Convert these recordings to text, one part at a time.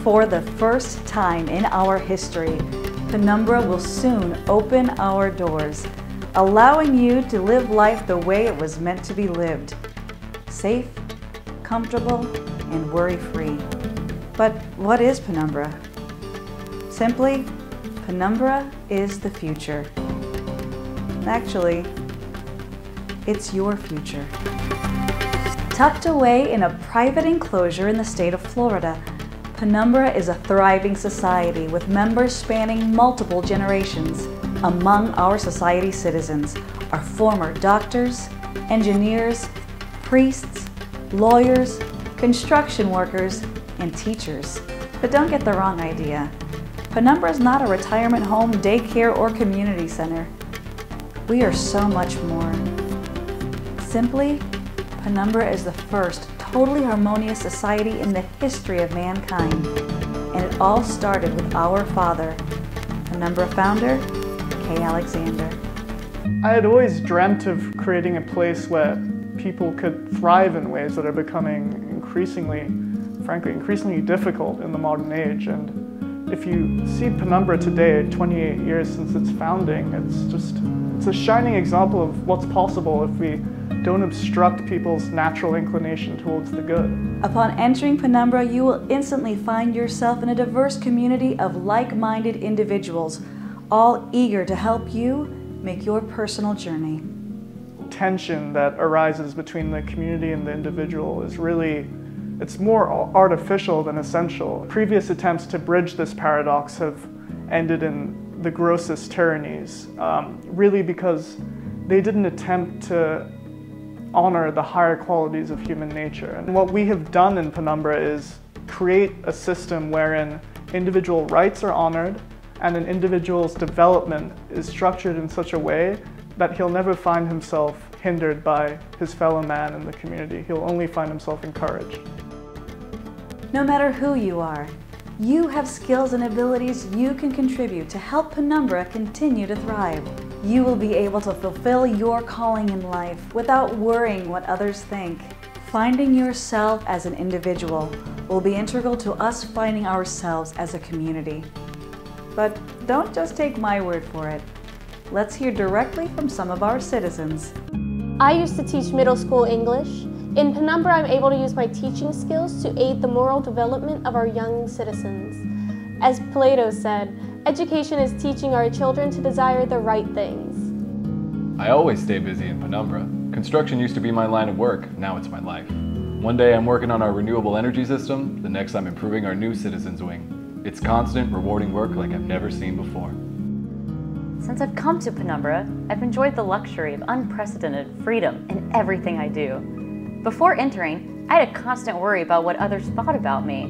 For the first time in our history, Penumbra will soon open our doors, allowing you to live life the way it was meant to be lived. Safe, comfortable, and worry-free. But what is Penumbra? Simply, Penumbra is the future. Actually, it's your future. Tucked away in a private enclosure in the state of Florida, Penumbra is a thriving society with members spanning multiple generations. Among our society citizens are former doctors, engineers, priests, lawyers, construction workers, and teachers. But don't get the wrong idea. Penumbra is not a retirement home, daycare, or community center. We are so much more. Simply, Penumbra is the first totally harmonious society in the history of mankind. And it all started with our father, Penumbra founder, K. Alexander. I had always dreamt of creating a place where people could thrive in ways that are becoming increasingly difficult in the modern age. And if you see Penumbra today, 28 years since its founding, it's a shining example of what's possible if we don't obstruct people's natural inclination towards the good. Upon entering Penumbra, you will instantly find yourself in a diverse community of like-minded individuals, all eager to help you make your personal journey. Tension that arises between the community and the individual is it's more artificial than essential. Previous attempts to bridge this paradox have ended in the grossest tyrannies, really because they didn't attempt to honor the higher qualities of human nature. And what we have done in Penumbra is create a system wherein individual rights are honored and an individual's development is structured in such a way that he'll never find himself hindered by his fellow man in the community. He'll only find himself encouraged. No matter who you are, you have skills and abilities you can contribute to help Penumbra continue to thrive. You will be able to fulfill your calling in life without worrying what others think. Finding yourself as an individual will be integral to us finding ourselves as a community. But don't just take my word for it. Let's hear directly from some of our citizens. I used to teach middle school English. In Penumbra, I'm able to use my teaching skills to aid the moral development of our young citizens. As Plato said, education is teaching our children to desire the right things. I always stay busy in Penumbra. Construction used to be my line of work, now it's my life. One day I'm working on our renewable energy system, the next I'm improving our new citizens wing. It's constant, rewarding work like I've never seen before. Since I've come to Penumbra, I've enjoyed the luxury of unprecedented freedom in everything I do. Before entering, I had a constant worry about what others thought about me.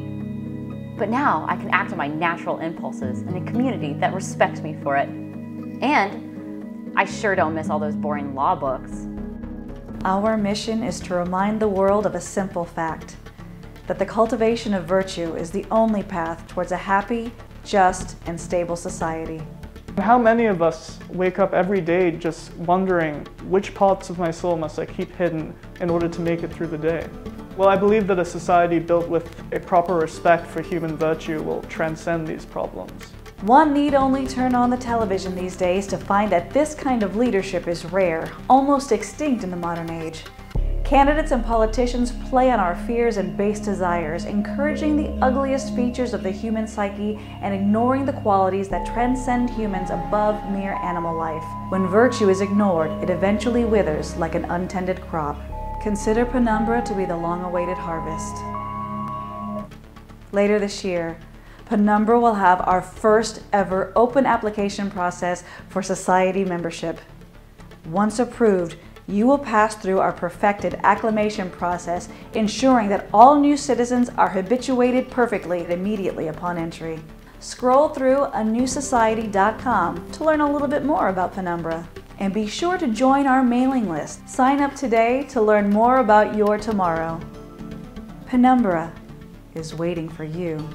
But now I can act on my natural impulses in a community that respects me for it. And I sure don't miss all those boring law books. Our mission is to remind the world of a simple fact, that the cultivation of virtue is the only path towards a happy, just, and stable society. How many of us wake up every day just wondering which parts of my soul must I keep hidden in order to make it through the day? Well, I believe that a society built with a proper respect for human virtue will transcend these problems. One need only turn on the television these days to find that this kind of leadership is rare, almost extinct in the modern age. Candidates and politicians play on our fears and base desires, encouraging the ugliest features of the human psyche and ignoring the qualities that transcend humans above mere animal life. When virtue is ignored, it eventually withers like an untended crop. Consider Penumbra to be the long-awaited harvest. Later this year, Penumbra will have our first ever open application process for society membership. Once approved, you will pass through our perfected acclimation process, ensuring that all new citizens are habituated perfectly immediately upon entry. Scroll through anewsociety.com to learn a little bit more about Penumbra. And be sure to join our mailing list. Sign up today to learn more about your tomorrow. Penumbra is waiting for you.